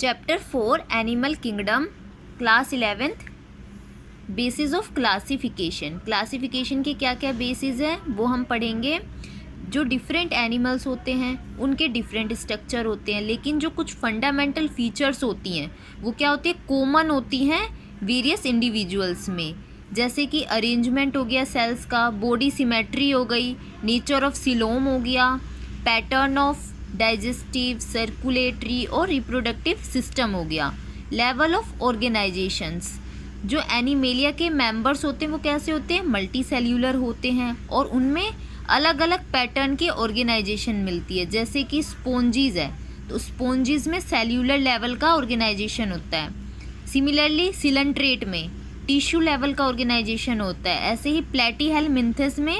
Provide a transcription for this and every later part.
Chapter 4 animal kingdom, class 11th, basis of classification. Classification के क्या क्या बेसिस हैं वो हम पढ़ेंगे। जो डिफरेंट एनिमल्स होते हैं उनके डिफरेंट स्ट्रक्चर होते हैं, लेकिन जो कुछ फंडामेंटल फीचर्स होती हैं वो क्या होती है, कॉमन होती हैं वेरियस इंडिविजुअल्स में। जैसे कि अरेंजमेंट हो गया सेल्स का, बॉडी सिमेट्री हो गई, नेचर ऑफ सिलोम हो गया, पैटर्न ऑफ डाइजेस्टिव, सर्कुलेटरी और रिप्रोडक्टिव सिस्टम हो गया, लेवल ऑफ ऑर्गेनाइजेशंस। जो एनिमेलिया के मेंबर्स होते हैं वो कैसे होते हैं, मल्टी सेल्यूलर होते हैं और उनमें अलग अलग पैटर्न की ऑर्गेनाइजेशन मिलती है। जैसे कि स्पोंजीज है तो स्पोंजीज में सेल्यूलर लेवल का ऑर्गेनाइजेशन होता है। सिमिलरली सिलेंट्रेट में टिश्यू लेवल का ऑर्गेनाइजेशन होता है। ऐसे ही प्लेटीहेलमिंथस में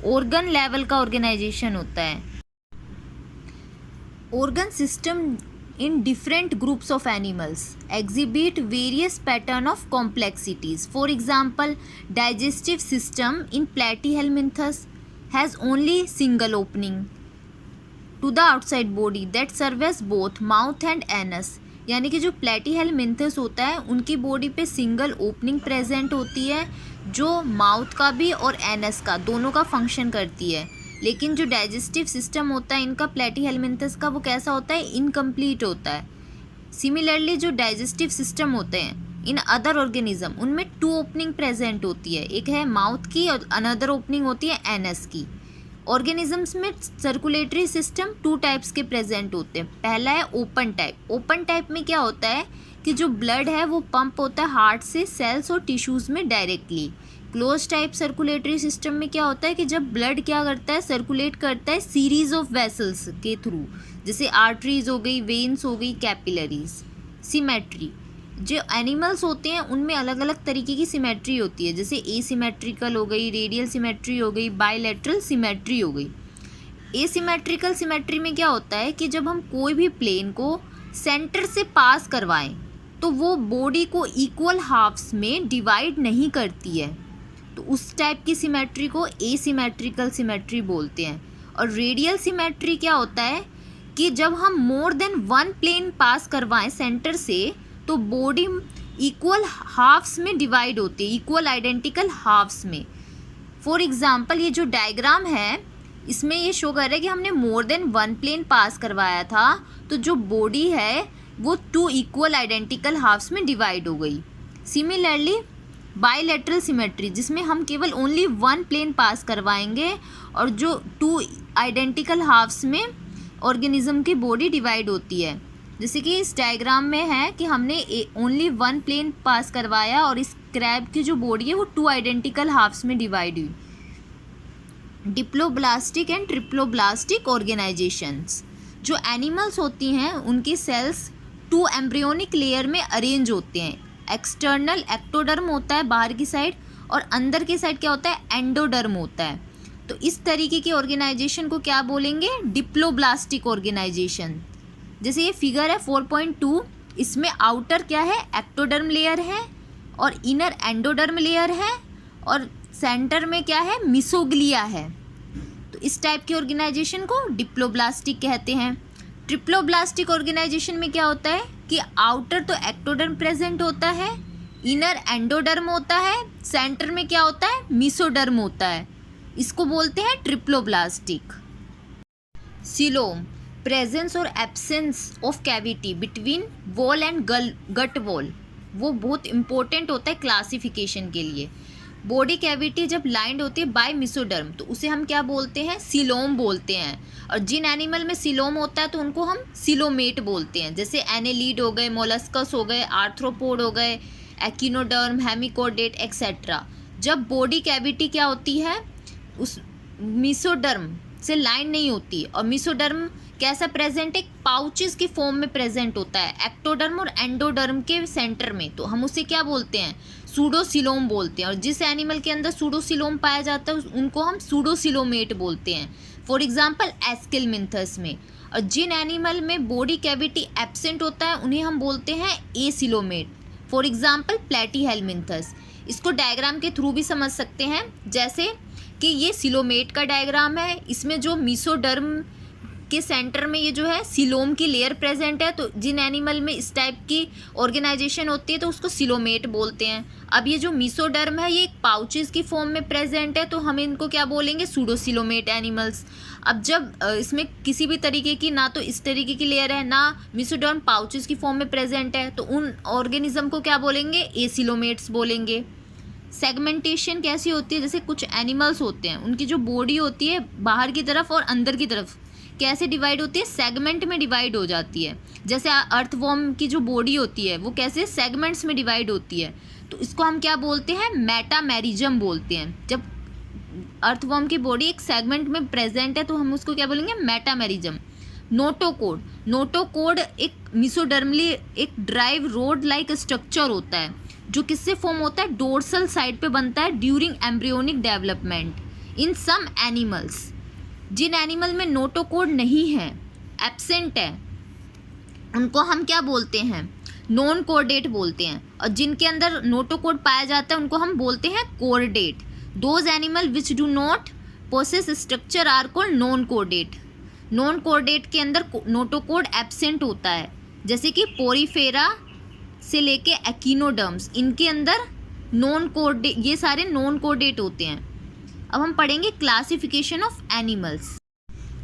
ऑर्गन लेवल का ऑर्गेनाइजेशन होता है। Organ system in different groups of animals exhibit various pattern of complexities. For example, digestive system in Platyhelminthes has only single opening to the outside body that serve as both mouth and anus. यानी कि जो प्लेटीहेलमिंथस होता है उनकी body पे single opening present होती है जो माउथ का भी और एनस का दोनों का फंक्शन करती है। लेकिन जो डाइजेस्टिव सिस्टम होता है इनका प्लेटीहेलमिंथस का वो कैसा होता है, इनकम्प्लीट होता है। सिमिलरली जो डाइजेस्टिव सिस्टम होते हैं इन अदर ऑर्गेनिज्म उनमें 2 ओपनिंग प्रेजेंट होती है, एक है माउथ की और अनदर ओपनिंग होती है एनस की। ऑर्गेनिजम्स में सर्कुलेटरी सिस्टम 2 टाइप्स के प्रेजेंट होते हैं। पहला है ओपन टाइप। ओपन टाइप में क्या होता है कि जो ब्लड है वो पंप होता है हार्ट से सेल्स और टिश्यूज़ में directly. Close type circulatory system में क्या होता है कि जब ब्लड क्या करता है, सर्कुलेट करता है सीरीज ऑफ वेसल्स के थ्रू, जैसे आर्टरीज हो गई, वेन्स हो गई, कैपिलरीज। सिमेट्री, जो एनिमल्स होते हैं उनमें अलग अलग तरीके की सिमेट्री होती है, जैसे एसिमेट्रिकल हो गई, रेडियल सिमेट्री हो गई, बायलैटरल सिमेट्री हो गई। एसिमेट्रिकल सिमेट्री में क्या होता है कि जब हम कोई भी प्लेन को सेंटर से पास करवाएं तो वो बॉडी को इक्वल हाफ्स में डिवाइड नहीं करती है, तो उस टाइप की सिमेट्री को एसिमेट्रिकल सिमेट्री बोलते हैं। और रेडियल सिमेट्री क्या होता है कि जब हम मोर देन 1 प्लेन पास करवाएं सेंटर से तो बॉडी इक्वल हाफ्स में डिवाइड होती है, इक्वल आइडेंटिकल हाफ्स में। फॉर एग्जांपल ये जो डायग्राम है इसमें ये शो कर रहा है कि हमने मोर देन 1 प्लेन पास करवाया था तो जो बॉडी है वो 2 इक्वल आइडेंटिकल हाफ्स में डिवाइड हो गई। सिमिलरली बायलैटरल सिमेट्री जिसमें हम केवल ओनली 1 प्लेन पास करवाएंगे और जो 2 आइडेंटिकल हाफ्स में ऑर्गेनिज्म की बॉडी डिवाइड होती है। जैसे कि इस डायग्राम में है कि हमने ओनली 1 प्लेन पास करवाया और इस क्रैब की जो बॉडी है वो 2 आइडेंटिकल हाफ्स में डिवाइड हुई। डिप्लोब्लास्टिक एंड ट्रिप्लोब्लास्टिक ऑर्गेनाइजेशंस, जो एनिमल्स होती हैं उनकी सेल्स 2 एम्ब्रियोनिक लेयर में अरेंज होते हैं। एक्सटर्नल एक्टोडर्म होता है बाहर की साइड और अंदर की साइड क्या होता है, एंडोडर्म होता है। तो इस तरीके की ऑर्गेनाइजेशन को क्या बोलेंगे, डिप्लोब्लास्टिक ऑर्गेनाइजेशन। जैसे ये फिगर है 4.2, इसमें आउटर क्या है, एक्टोडर्म लेयर है और इनर एंडोडर्म लेयर है और सेंटर में क्या है, मिसोग्लिया है। तो इस टाइप की ऑर्गेनाइजेशन को डिप्लोब्लास्टिक कहते हैं। ट्रिप्लोब्लास्टिक ऑर्गेनाइजेशन में क्या होता है कि आउटर तो एक्टोडर्म प्रेजेंट होता है, इनर एंडोडर्म होता है, सेंटर में क्या होता है, मिसोडर्म होता है। इसको बोलते हैं ट्रिप्लोब्लास्टिक। सिलोम, प्रेजेंस और absence of cavity between wall and gut wall, वो बहुत इंपॉर्टेंट होता है क्लासिफिकेशन के लिए। बॉडी कैविटी जब लाइंड होती है बाय मिसोडर्म तो उसे हम क्या बोलते हैं, सिलोम बोलते हैं। और जिन एनिमल में सिलोम होता है तो उनको हम सिलोमेट बोलते हैं, जैसे एनेलीड हो गए, मोलस्कस हो गए, आर्थ्रोपोड हो गए, एकिनोडर्म, हेमिकोडेट एक्सेट्रा। जब बॉडी कैविटी क्या होती है उस मिसोडर्म से लाइन नहीं होती और मिसोडर्म कैसा प्रेजेंट है, पाउचेस की फॉर्म में प्रेजेंट होता है एक्टोडर्म और एंडोडर्म के सेंटर में, तो हम उसे क्या बोलते हैं, सूडोसिलोम बोलते हैं। और जिस एनिमल के अंदर सूडोसिलोम पाया जाता है उनको हम सूडोसिलोमेट बोलते हैं, फॉर एग्जांपल एस्किलमिंथस में। और जिन एनिमल में बॉडी कैविटी एब्सेंट होता है उन्हें हम बोलते हैं एसिलोमेट, फॉर एग्जांपल प्लेटीहेलमिंथस। इसको डायग्राम के थ्रू भी समझ सकते हैं, जैसे कि ये सिलोमेट का डायग्राम है, इसमें जो मिसोडर्म के सेंटर में ये जो है सिलोम की लेयर प्रेजेंट है। तो जिन एनिमल में इस टाइप की ऑर्गेनाइजेशन होती है तो उसको सिलोमेट बोलते हैं। अब ये जो मीसोडर्म है ये एक पाउचेस की फॉर्म में प्रेजेंट है, तो हम इनको क्या बोलेंगे, सूडोसिलोमेट एनिमल्स। अब जब इसमें किसी भी तरीके की ना तो इस तरीके की लेयर है ना मीसोडर्म पाउचेस की फॉर्म में प्रेजेंट है, तो उन ऑर्गेनिज्म को क्या बोलेंगे, एसिलोमेट्स बोलेंगे। सेगमेंटेशन कैसी होती है, जैसे कुछ एनिमल्स होते हैं उनकी जो बॉडी होती है बाहर की तरफ और अंदर की तरफ कैसे डिवाइड होती है, सेगमेंट में डिवाइड हो जाती है। जैसे अर्थवॉर्म की जो बॉडी होती है वो कैसे सेगमेंट्स में डिवाइड होती है, तो इसको हम क्या बोलते हैं, मेटामेरिज्म बोलते हैं। जब अर्थवॉर्म की बॉडी एक सेगमेंट में प्रेजेंट है तो हम उसको क्या बोलेंगे, मेटामेरिज्म। नोटोकोड, नोटोकोड एक मीसोडर्मली एक ड्राइव रोड लाइक स्ट्रक्चर होता है जो किससे फॉर्म होता है, डोर्सल साइड पे बनता है during embryonic development in some animals. जिन एनिमल में नोटोकोड नहीं है, एब्सेंट है, उनको हम क्या बोलते हैं, नॉन कोर्डेट बोलते हैं। और जिनके अंदर नोटोकोड पाया जाता है उनको हम बोलते हैं chordate. Those animal which do not possess structure are called non chordate. Non chordate के अंदर नोटोकोड एब्सेंट होता है, जैसे कि पोरीफेरा से लेके एकिनोडर्म्स, इनके अंदर नॉन कोर्डेट, ये सारे नॉन कोर्डेट होते हैं। अब हम पढ़ेंगे क्लासिफिकेशन ऑफ एनिमल्स।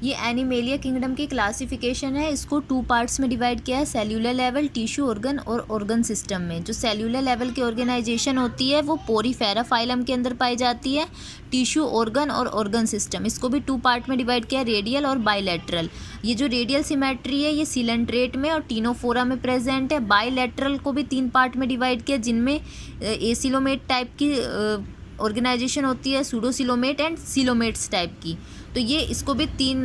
ये एनिमेलिया किंगडम की क्लासिफिकेशन है, इसको 2 पार्ट्स में डिवाइड किया है, सेल्यूलर लेवल, टिश्यू ऑर्गन और ऑर्गन सिस्टम में। जो सेल्यूलर लेवल की ऑर्गेनाइजेशन होती है वो पोरीफेरा फाइलम के अंदर पाई जाती है, टिश्यू ऑर्गन और ऑर्गन सिस्टम, इसको भी 2 पार्ट में डिवाइड किया है, रेडियल और बाइलेटरल। ये जो रेडियल सिमेट्री है ये सिलेंट्रेट में और टीनोफोरा में प्रेजेंट है। बाइलेटरल को भी 3 पार्ट में डिवाइड किया जिनमें एसिलोमेट टाइप की ऑर्गेनाइजेशन होती है, सूडोसिलोमेट एंड सिलोमेट्स टाइप की। तो ये इसको भी 3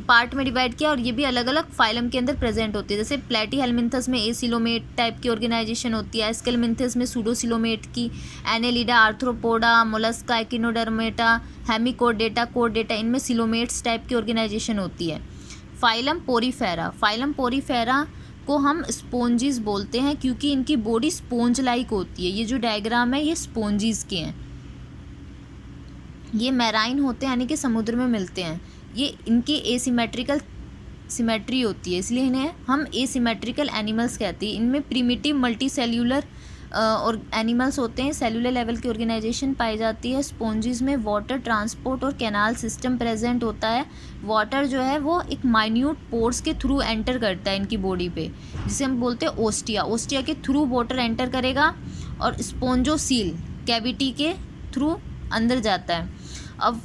पार्ट में डिवाइड किया और ये भी अलग अलग फाइलम के अंदर प्रेजेंट होती है। जैसे प्लेटीहेलमिन्थस में एसिलोमेट टाइप की ऑर्गेनाइजेशन होती है, एस्केलमिन्थस में सूडोसिलोमेट की, Annelida, Arthropoda, Mollusca, Echinodermata, Hemichordata, Chordata, इनमें सिलोमेट्स टाइप की ऑर्गेनाइजेशन होती है। फाइलम पोरीफेरा, फाइलम पोरीफेरा को हम स्पोंजिस बोलते हैं क्योंकि इनकी बॉडी स्पोंज लाइक होती है। ये जो डायग्राम है ये स्पोंजिस के हैं, ये मैराइन होते हैं यानी कि समुद्र में मिलते हैं। ये इनकी एसिमेट्रिकल सिमेट्री होती है इसलिए इन्हें हम एसिमेट्रिकल एनिमल्स कहते हैं। इनमें प्रिमिटिव मल्टी सेल्यूलर और एनिमल्स होते हैं, सेल्यूलर लेवल की ऑर्गेनाइजेशन पाई जाती है। स्पोंजिस में वाटर ट्रांसपोर्ट और कैनाल सिस्टम प्रेजेंट होता है। वाटर जो है वो एक माइन्यूट पोर्स के थ्रू एंटर करता है इनकी बॉडी पे, जिसे हम बोलते हैं ओस्टिया। ओस्टिया के थ्रू वाटर एंटर करेगा और स्पोंजोसील कैविटी के थ्रू अंदर जाता है। अब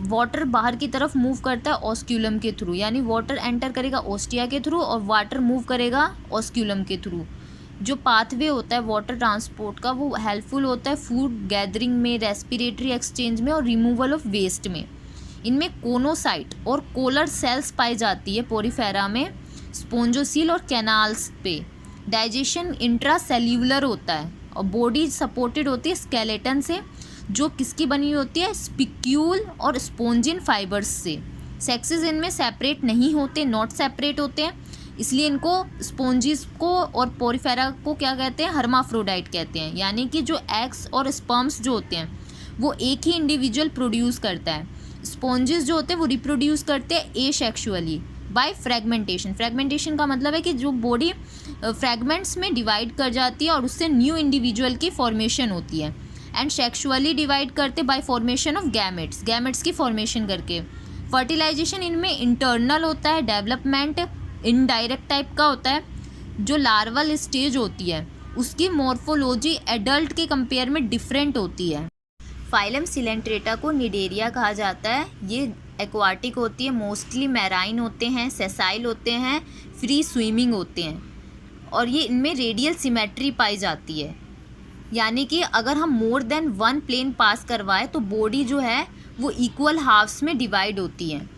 वाटर बाहर की तरफ मूव करता है ऑस्क्यूलम के थ्रू, यानी वाटर एंटर करेगा ओस्टिया के थ्रू और वाटर मूव करेगा ऑस्क्यूलम के थ्रू। जो पाथवे होता है वाटर ट्रांसपोर्ट का वो हेल्पफुल होता है फूड गैदरिंग में, रेस्पिरेटरी एक्सचेंज में और रिमूवल ऑफ वेस्ट में। इनमें कोनोसाइट और कोलर सेल्स पाई जाती है पोरीफेरा में, स्पोंजोसील और कैनाल्स पे। डाइजेशन इंट्रासेल्यूलर होता है और बॉडी सपोर्टेड होती है स्केलेटन से, जो किसकी बनी हुई होती है, स्पिक्यूल और स्पोंजिन फाइबर्स से। सेक्सेस इनमें सेपरेट नहीं होते, नॉट सेपरेट होते हैं, इसलिए इनको स्पोंजिस को और पोरीफेरा को क्या कहते हैं, हर्माफ्रोडाइट कहते हैं। यानी कि जो एग्स और स्पर्म्स जो होते हैं वो एक ही इंडिविजुअल प्रोड्यूस करता है। स्पोंजिस जो होते हैं वो रिप्रोड्यूस करते हैं एसेक्सुअली बाय फ्रेगमेंटेशन। फ्रेगमेंटेशन का मतलब है कि जो बॉडी फ्रेगमेंट्स में डिवाइड कर जाती है और उससे न्यू इंडिविजुअल की फॉर्मेशन होती है। एंड सेक्सुअली डिवाइड करते bye formation of gametes, gametes की फॉर्मेशन करके। फर्टिलाइजेशन इनमें इंटरनल होता है, डेवलपमेंट इनडायरेक्ट टाइप का होता है। जो लार्वल स्टेज होती है उसकी मॉर्फोलॉजी एडल्ट के कंपेयर में डिफरेंट होती है। फाइलम सिलेंट्रेटा को निडेरिया कहा जाता है। ये एक्वाटिक होती है, मोस्टली मैराइन होते हैं, सेसाइल होते हैं, फ्री स्विमिंग होते हैं और ये इनमें रेडियल सिमेट्री पाई जाती है। यानी कि अगर हम मोर देन 1 प्लेन पास करवाए तो बॉडी जो है वो इक्वल हाफ्स में डिवाइड होती है।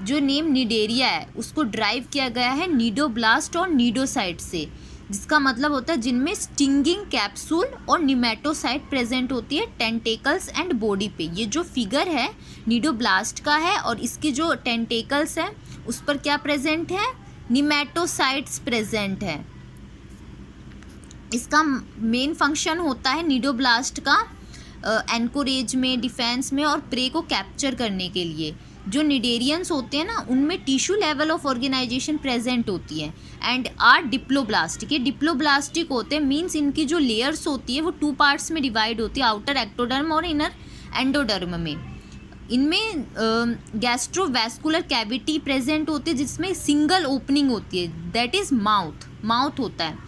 जो नेम निडेरिया है उसको ड्राइव किया गया है नीडोब्लास्ट और नीडोसाइट से, जिसका मतलब होता है जिनमें स्टिंगिंग कैप्सूल और निमेटोसाइट प्रेजेंट होती है टेंटेकल्स एंड बॉडी पे। ये जो फिगर है नीडोब्लास्ट का है और इसकी जो टेंटेकल्स है उस पर क्या प्रेजेंट है, निमेटोसाइट्स प्रेजेंट है। इसका मेन फंक्शन होता है नीडोब्लास्ट का एनकोरेज में, डिफेंस में और प्रे को कैप्चर करने के लिए। जो निडेरियंस होते हैं ना उनमें tissue level of organisation present होती है एंड आर डिप्लोब्लास्टिक। ये डिप्लोब्लास्टिक होते हैं मीन्स इनकी जो लेयर्स होती है वो 2 पार्ट्स में डिवाइड होती है, आउटर एक्टोडर्म और इनर एंडोडर्म में। इनमें गैस्ट्रोवैस्कुलर कैविटी प्रेजेंट होती है जिसमें सिंगल ओपनिंग होती है, दैट इज माउथ होता है।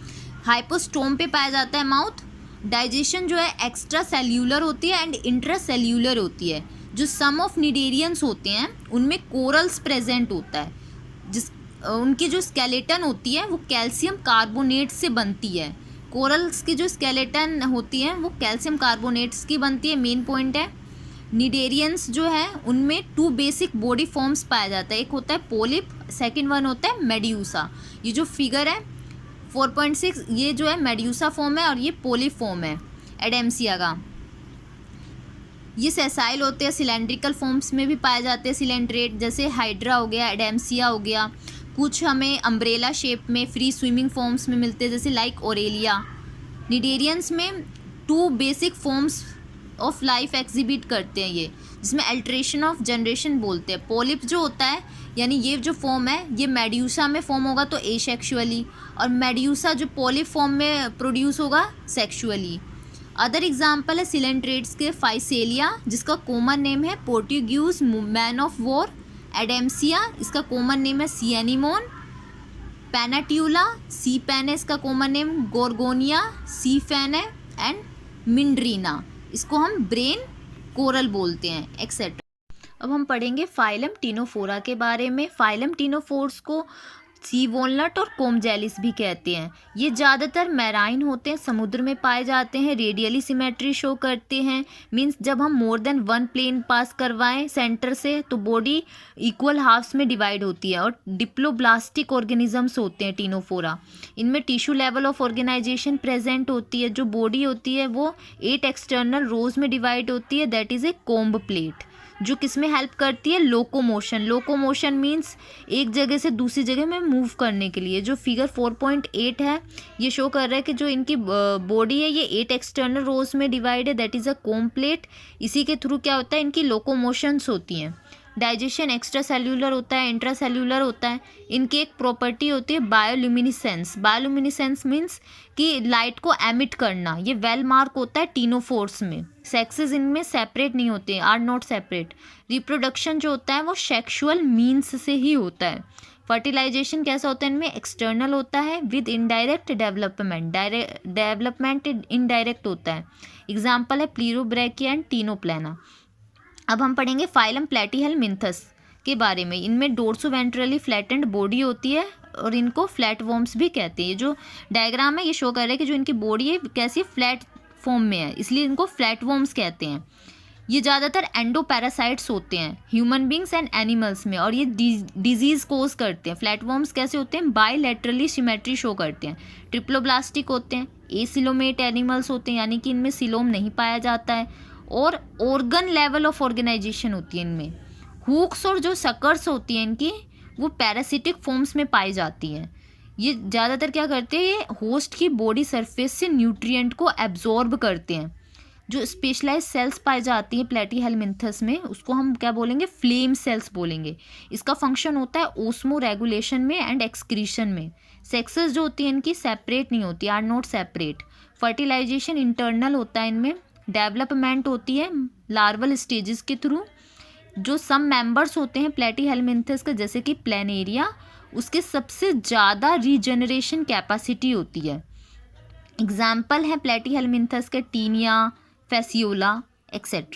हाइपोस्टोम पे पाया जाता है माउथ। डाइजेशन जो है एक्स्ट्रा सेल्यूलर होती है एंड इंट्रा सेल्यूलर होती है। जो सम ऑफ निडेरियंस होते हैं उनमें कोरल्स प्रेजेंट होता है, जिस उनकी जो स्केलेटन होती है वो कैल्शियम कार्बोनेट से बनती है। कोरल्स की जो स्केलेटन होती है वो कैल्शियम कार्बोनेट्स की बनती है, मेन पॉइंट है। निडेरियंस जो है उनमें 2 बेसिक बॉडी फॉर्म्स पाया जाता है, एक होता है पोलिप, सेकंड वन होता है मेड्यूसा। ये जो फिगर है 4.6 ये जो है मेड्यूसा फॉर्म है और ये पोलिप फॉर्म है एडेम्सिया का। ये सेसाइल होते हैं, सिलेंड्रिकल फॉर्म्स में भी पाए जाते हैं सिलेंड्रेट, जैसे हाइड्रा हो गया, एडेम्सिया हो गया। कुछ हमें अम्ब्रेला शेप में फ्री स्विमिंग फॉर्म्स में मिलते हैं जैसे लाइक ओरेलिया। निडेरियंस में 2 basic forms of life exhibit करते हैं ये, जिसमें अल्ट्रेशन ऑफ जनरेशन बोलते हैं। पोलिप जो होता है यानी ये जो फॉर्म है ये मेड्यूसा में फॉर्म होगा तो एसेक्सुअली, और मेड्यूसा जो पोलिप फॉर्म में प्रोड्यूस होगा सेक्सुअली। अदर एग्जाम्पल है सिलेंड्रेट्स के फाइसेलिया जिसका कॉमन नेम है पोर्ट्यूग्यूज मैन ऑफ वॉर, एडेम्सिया इसका कॉमन नेम है सिएनिमोन, पेनाट्यूला सी पैन है इसका कॉमन नेम, गोर्गोनिया सी फैन है एंड मिंड्रीना इसको हम ब्रेन कोरल बोलते हैं, एक्सेट्रा। अब हम पढ़ेंगे फाइलम टिनोफोरा के बारे में। फाइलम टिनोफोर्स को सी वॉलनट और कोम जेलिस भी कहते हैं। ये ज़्यादातर मैराइन होते हैं, समुद्र में पाए जाते हैं, रेडियली सिमेट्री शो करते हैं, मींस जब हम मोर देन 1 प्लेन पास करवाएं सेंटर से तो बॉडी इक्वल हाफ्स में डिवाइड होती है। और डिप्लोब्लास्टिक ऑर्गेनिजम्स होते हैं टिनोफोरा। इनमें tissue level of organisation present होती है। जो बॉडी होती है वो 8 एक्सटर्नल रोज में डिवाइड होती है, that is a comb plate, जो किस में हेल्प करती है लोकोमोशन। लोकोमोशन मीन्स एक जगह से दूसरी जगह में मूव करने के लिए। जो फिगर 4.8 है ये शो कर रहा है कि जो इनकी बॉडी है ये 8 एक्सटर्नल रोज में डिवाइड है, that is a complete. इसी के थ्रू क्या होता है इनकी लोकोमोशंस होती हैं। डाइजेशन एक्स्ट्रा सेल्यूलर होता है, इंट्रा सेल्यूलर होता है। इनकी एक प्रॉपर्टी होती है बायोल्यूमिनिसेंस। बायोल्यूमिनिसेंस मीन्स कि लाइट को एमिट करना। ये वेल मार्क होता है टिनोफोर्स में। सेक्सेस इनमें सेपरेट नहीं होते, आर नॉट सेपरेट। रिप्रोडक्शन जो होता है वो सेक्सुअल मीन्स से ही होता है। फर्टिलाइजेशन कैसा होता है इनमें, एक्सटर्नल होता है with indirect development. Development indirect होता है। एग्जाम्पल है प्लीरोब्रैकिया एंड टीनोप्लेना। अब हम पढ़ेंगे फाइलम प्लेटीहेलमिन्थस के बारे में। इनमें डोर्सोवेंट्रली फ्लैटेंड बॉडी होती है और इनको फ्लैट वॉर्म्स भी कहते हैं। ये जो डायग्राम है ये शो कर रहा है कि जो इनकी बॉडी है कैसी फ्लैट फॉर्म में है, इसलिए इनको फ्लैट वॉर्म्स कहते हैं। ये ज़्यादातर एंडोपैरासाइट्स होते हैं ह्यूमन बींग्स एंड एनिमल्स में, और ये डिजीज़ कोज करते हैं। फ्लैट वॉर्म्स कैसे होते हैं, बायलैटरली सिमेट्री शो करते हैं। ट्रिप्लोब्लास्टिक होते हैं, एसिलोमेट एनिमल्स होते हैं यानी कि इनमें सिलोम नहीं पाया जाता है, और ऑर्गन लेवल ऑफ ऑर्गेनाइजेशन होती है इनमें। हुक्स और जो सकर्स होती हैं इनकी वो पैरासिटिक फॉर्म्स में पाई जाती हैं। ये ज़्यादातर क्या करते हैं, ये होस्ट की बॉडी सरफेस से न्यूट्रिएंट को एब्जॉर्ब करते हैं। जो स्पेशलाइज सेल्स पाई जाती हैं प्लेटीहेलमिन्थस में उसको हम क्या बोलेंगे, फ्लेम सेल्स बोलेंगे। इसका फंक्शन होता है ओस्मो रेगुलेशन में एंड एक्सक्रीशन में। सेक्सेस जो होती हैं इनकी सेपरेट नहीं होती, are not separate. Fertilisation internal होता है इनमें। डेवलपमेंट होती है लार्वल स्टेजेस के थ्रू। जो सम मेंबर्स होते हैं प्लेटीहेलमिन्थस के जैसे कि प्लेनेरिया, उसके सबसे ज़्यादा रीजनरेशन कैपेसिटी होती है। एग्जाम्पल है प्लेटीहेलमिन्थस के टीनिया, फेसियोला एक्सेट्रा।